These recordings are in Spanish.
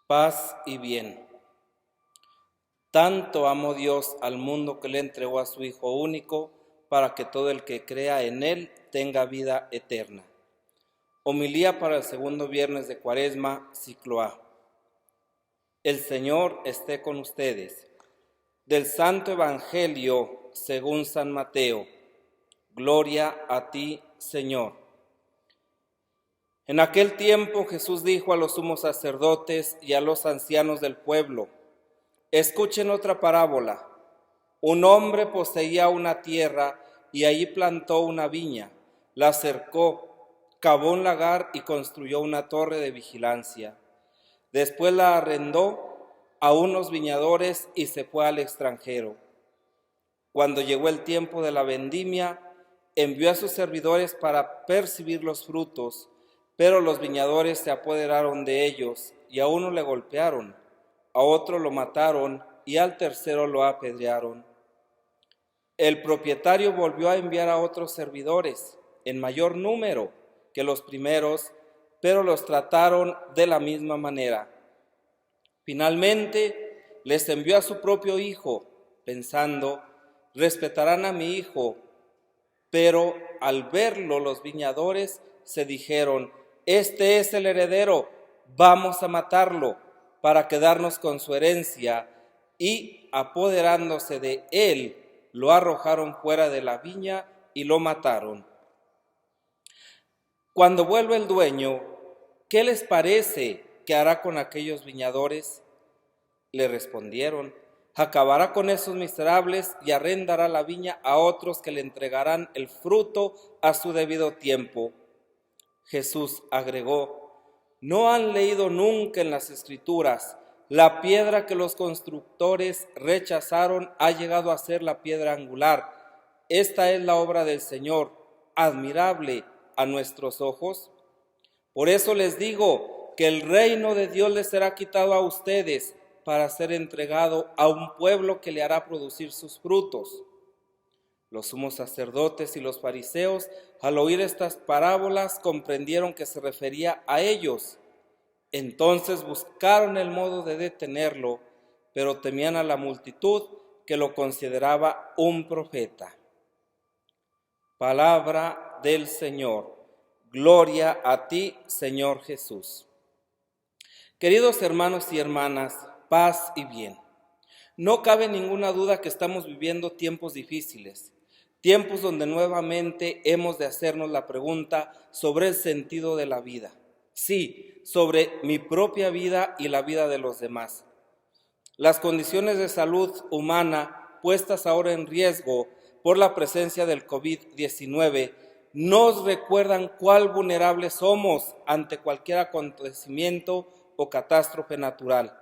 Paz y bien. Tanto amó Dios al mundo que le entregó a su Hijo único, para que todo el que crea en Él tenga vida eterna. Homilía para el segundo viernes de Cuaresma, ciclo A. El Señor esté con ustedes. Del Santo Evangelio según San Mateo. Gloria a ti, Señor. En aquel tiempo Jesús dijo a los sumos sacerdotes y a los ancianos del pueblo: escuchen otra parábola. Un hombre poseía una tierra y allí plantó una viña, la cercó, cavó un lagar y construyó una torre de vigilancia. Después la arrendó a unos viñadores y se fue al extranjero. Cuando llegó el tiempo de la vendimia, envió a sus servidores para percibir los frutos, pero los viñadores se apoderaron de ellos y a uno le golpearon, a otro lo mataron y al tercero lo apedrearon. El propietario volvió a enviar a otros servidores, en mayor número que los primeros, pero los trataron de la misma manera. Finalmente les envió a su propio hijo, pensando: respetarán a mi hijo. Pero al verlo los viñadores se dijeron: este es el heredero, vamos a matarlo para quedarnos con su herencia. Y apoderándose de él, lo arrojaron fuera de la viña y lo mataron. Cuando vuelva el dueño, ¿qué les parece que hará con aquellos viñadores? Le respondieron: acabará con esos miserables y arrendará la viña a otros que le entregarán el fruto a su debido tiempo. Jesús agregó: ¿no han leído nunca en las Escrituras: la piedra que los constructores rechazaron ha llegado a ser la piedra angular? Esta es la obra del Señor, admirable a nuestros ojos. Por eso les digo que el reino de Dios les será quitado a ustedes para ser entregado a un pueblo que le hará producir sus frutos. Los sumos sacerdotes y los fariseos, al oír estas parábolas, comprendieron que se refería a ellos. Entonces buscaron el modo de detenerlo, pero temían a la multitud, que lo consideraba un profeta. Palabra del Señor. Gloria a ti, Señor Jesús. Queridos hermanos y hermanas, paz y bien. No cabe ninguna duda que estamos viviendo tiempos difíciles, tiempos donde nuevamente hemos de hacernos la pregunta sobre el sentido de la vida. Sí, sobre mi propia vida y la vida de los demás. Las condiciones de salud humana puestas ahora en riesgo por la presencia del COVID-19 nos recuerdan cuál vulnerables somos ante cualquier acontecimiento o catástrofe natural.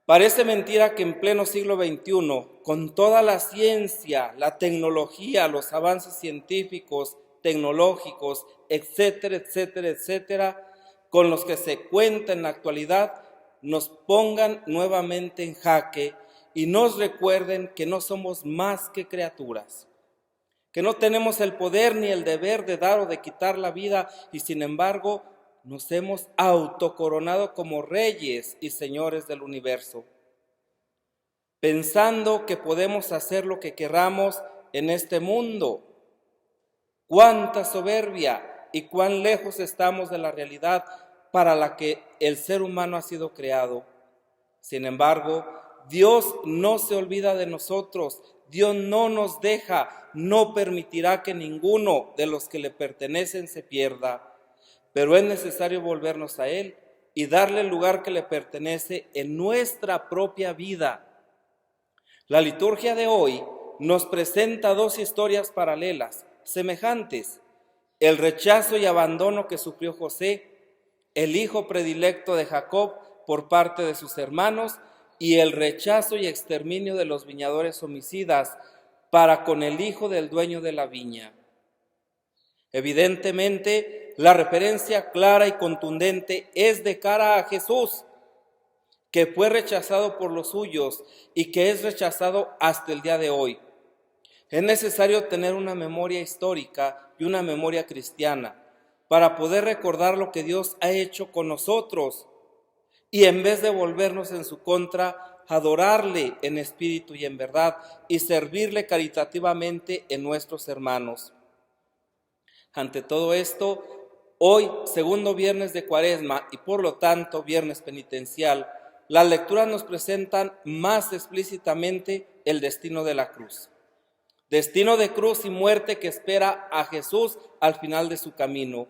Parece mentira que en pleno siglo XXI, con toda la ciencia, la tecnología, los avances científicos, tecnológicos, etcétera, con los que se cuenta en la actualidad, nos pongan nuevamente en jaque y nos recuerden que no somos más que criaturas, que no tenemos el poder ni el deber de dar o de quitar la vida, y sin embargo nos hemos autocoronado como reyes y señores del universo, pensando que podemos hacer lo que queramos en este mundo. ¡Cuánta soberbia y cuán lejos estamos de la realidad para la que el ser humano ha sido creado! Sin embargo, Dios no se olvida de nosotros. Dios no nos deja, no permitirá que ninguno de los que le pertenecen se pierda. Pero es necesario volvernos a Él y darle el lugar que le pertenece en nuestra propia vida. La liturgia de hoy nos presenta dos historias paralelas, semejantes: el rechazo y abandono que sufrió José, el hijo predilecto de Jacob, por parte de sus hermanos, y el rechazo y exterminio de los viñadores homicidas para con el hijo del dueño de la viña. Evidentemente, la referencia clara y contundente es de cara a Jesús, que fue rechazado por los suyos y que es rechazado hasta el día de hoy. Es necesario tener una memoria histórica y una memoria cristiana para poder recordar lo que Dios ha hecho con nosotros y en vez de volvernos en su contra, adorarle en espíritu y en verdad y servirle caritativamente en nuestros hermanos. Ante todo esto, hoy, segundo viernes de Cuaresma y por lo tanto viernes penitencial, las lecturas nos presentan más explícitamente el destino de la cruz. Destino de cruz y muerte que espera a Jesús al final de su camino.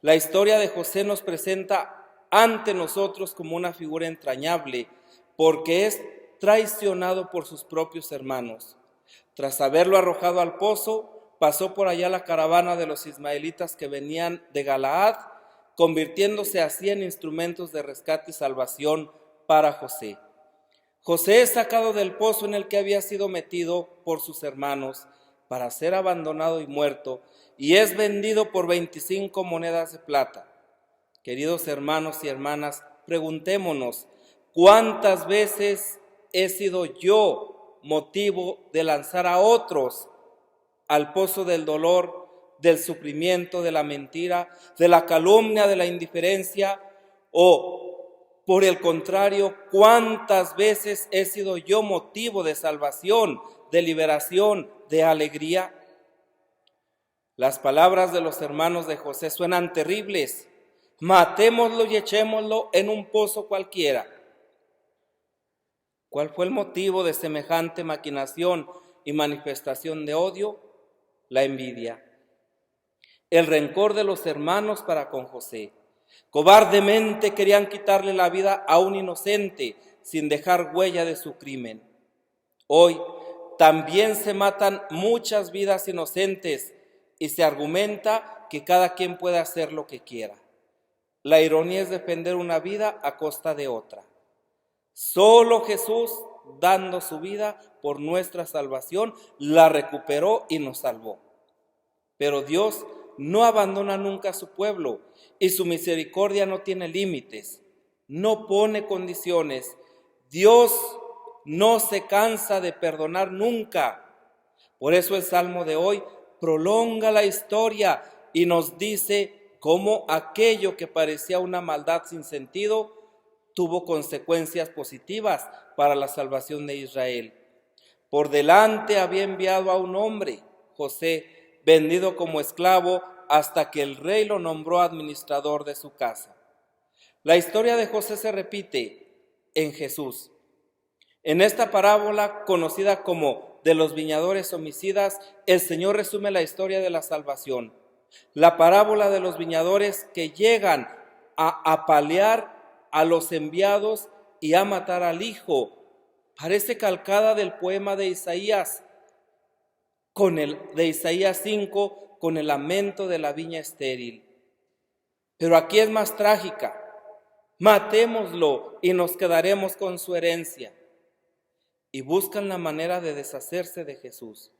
La historia de José nos presenta ante nosotros como una figura entrañable, porque es traicionado por sus propios hermanos. Tras haberlo arrojado al pozo, pasó por allá la caravana de los ismaelitas que venían de Galaad, convirtiéndose así en instrumentos de rescate y salvación para José. José es sacado del pozo en el que había sido metido por sus hermanos para ser abandonado y muerto, y es vendido por 25 monedas de plata. Queridos hermanos y hermanas, preguntémonos, ¿cuántas veces he sido yo motivo de lanzar a otros al pozo del dolor, del sufrimiento, de la mentira, de la calumnia, de la indiferencia? O, por el contrario, ¿cuántas veces he sido yo motivo de salvación, de liberación, de alegría? Las palabras de los hermanos de José suenan terribles. Matémoslo y echémoslo en un pozo cualquiera. ¿Cuál fue el motivo de semejante maquinación y manifestación de odio? La envidia. El rencor de los hermanos para con José. Cobardemente querían quitarle la vida a un inocente sin dejar huella de su crimen. Hoy también se matan muchas vidas inocentes y se argumenta que cada quien puede hacer lo que quiera. La ironía es defender una vida a costa de otra. Solo Jesús, dando su vida por nuestra salvación, la recuperó y nos salvó. Pero Dios no abandona nunca a su pueblo y su misericordia no tiene límites, no pone condiciones. Dios no se cansa de perdonar nunca. Por eso el Salmo de hoy prolonga la historia y nos dice cómo aquello que parecía una maldad sin sentido tuvo consecuencias positivas para la salvación de Israel. Por delante había enviado a un hombre, José, vendido como esclavo hasta que el rey lo nombró administrador de su casa. La historia de José se repite en Jesús. En esta parábola conocida como de los viñadores homicidas, el Señor resume la historia de la salvación. La parábola de los viñadores que llegan a apalear a los enviados y a matar al hijo parece calcada del poema de Isaías, de Isaías 5, con el lamento de la viña estéril. Pero aquí es más trágica. Matémoslo y nos quedaremos con su herencia. Y buscan la manera de deshacerse de Jesús.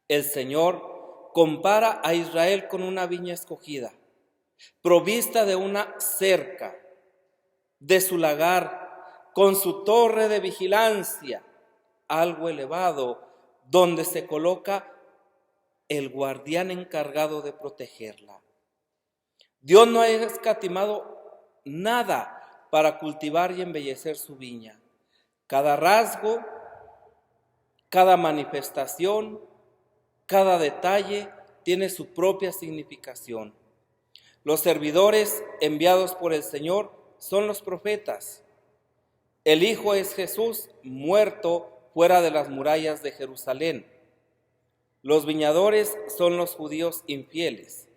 El Señor compara a Israel con una viña escogida, provista de una cerca, de su lagar, con su torre de vigilancia, algo elevado, donde se coloca el guardián encargado de protegerla. Dios no ha escatimado nada para cultivar y embellecer su viña. Cada rasgo, cada manifestación, cada detalle tiene su propia significación. Los servidores enviados por el Señor son los profetas. El Hijo es Jesús, muerto fuera de las murallas de Jerusalén. Los viñadores son los judíos infieles.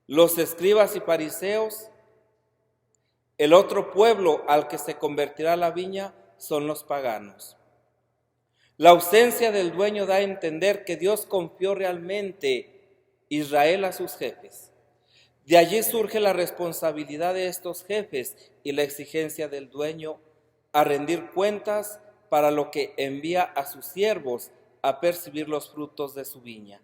Los escribas y fariseos, el otro pueblo al que se convertirá la viña, son los paganos. La ausencia del dueño da a entender que Dios confió realmente Israel a sus jefes. De allí surge la responsabilidad de estos jefes y la exigencia del dueño a rendir cuentas para lo que envía a sus siervos a percibir los frutos de su viña.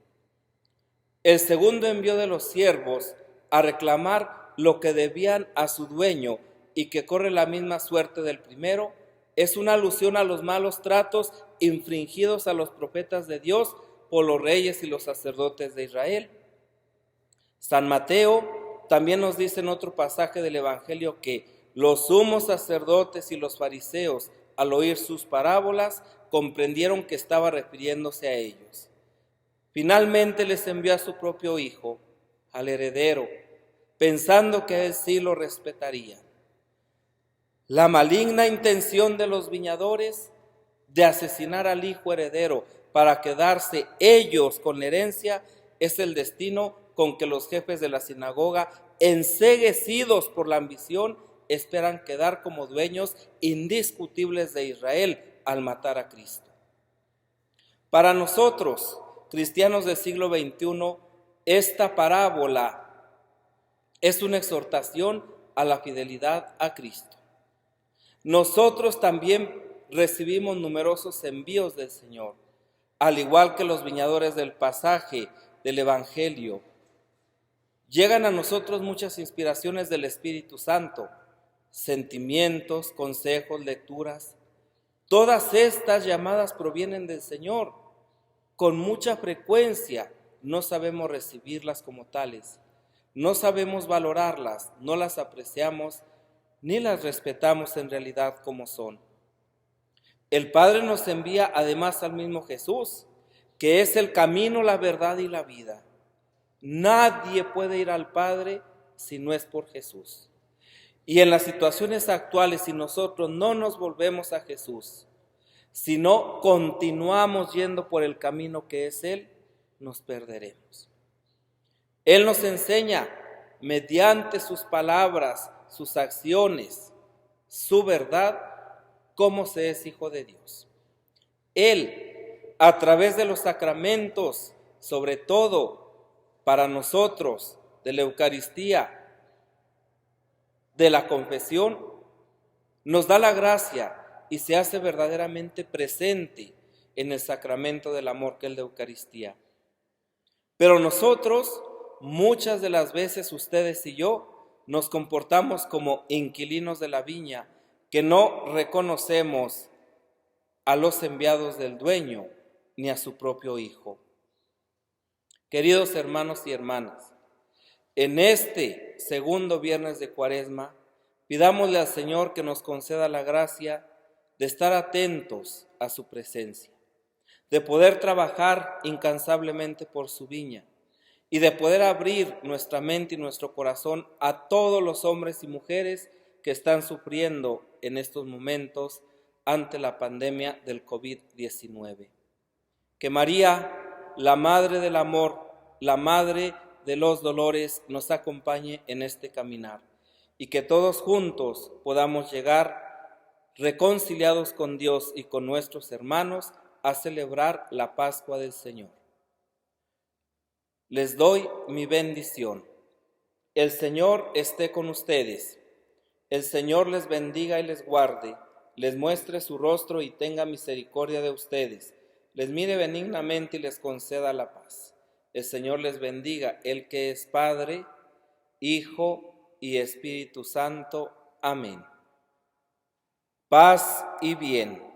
El segundo envió de los siervos a reclamar lo que debían a su dueño y que corre la misma suerte del primero. Es una alusión a los malos tratos infringidos a los profetas de Dios por los reyes y los sacerdotes de Israel. San Mateo también nos dice en otro pasaje del Evangelio que Los sumos sacerdotes y los fariseos, al oír sus parábolas, comprendieron que estaba refiriéndose a ellos. Finalmente les envió a su propio hijo, al heredero, pensando que a él sí lo respetaría. La maligna intención de los viñadores de asesinar al hijo heredero para quedarse ellos con la herencia es el destino con que los jefes de la sinagoga, enceguecidos por la ambición, esperan quedar como dueños indiscutibles de Israel al matar a Cristo. Para nosotros, cristianos del siglo XXI, esta parábola es una exhortación a la fidelidad a Cristo. Nosotros también recibimos numerosos envíos del Señor, al igual que los viñadores del pasaje del Evangelio. Llegan a nosotros muchas inspiraciones del Espíritu Santo, sentimientos, consejos, lecturas. Todas estas llamadas provienen del Señor. Con mucha frecuencia no sabemos recibirlas como tales, no sabemos valorarlas, no las apreciamos ni las respetamos en realidad como son. El Padre nos envía además al mismo Jesús, que es el camino, la verdad y la vida. Nadie puede ir al Padre si no es por Jesús. Y en las situaciones actuales, si nosotros no nos volvemos a Jesús, si no continuamos yendo por el camino que es Él, nos perderemos. Él nos enseña mediante sus palabras, sus acciones, su verdad, cómo se es hijo de Dios. Él, a través de los sacramentos, sobre todo para nosotros, de la Eucaristía, de la confesión, nos da la gracia y se hace verdaderamente presente en el sacramento del amor que es la Eucaristía. Pero nosotros, muchas de las veces ustedes y yo, nos comportamos como inquilinos de la viña, que no reconocemos a los enviados del dueño ni a su propio hijo. Queridos hermanos y hermanas, en este segundo viernes de Cuaresma, pidámosle al Señor que nos conceda la gracia de estar atentos a su presencia, de poder trabajar incansablemente por su viña y de poder abrir nuestra mente y nuestro corazón a todos los hombres y mujeres que están sufriendo en estos momentos ante la pandemia del COVID-19. Que María, la Madre del Amor, la Madre de los Dolores, nos acompañe en este caminar y que todos juntos podamos llegar reconciliados con Dios y con nuestros hermanos a celebrar la Pascua del Señor. Les doy mi bendición. El Señor esté con ustedes. El Señor les bendiga y les guarde, les muestre su rostro y tenga misericordia de ustedes, les mire benignamente y les conceda la paz. El Señor les bendiga, el que es Padre, Hijo y Espíritu Santo. Amén. Paz y bien.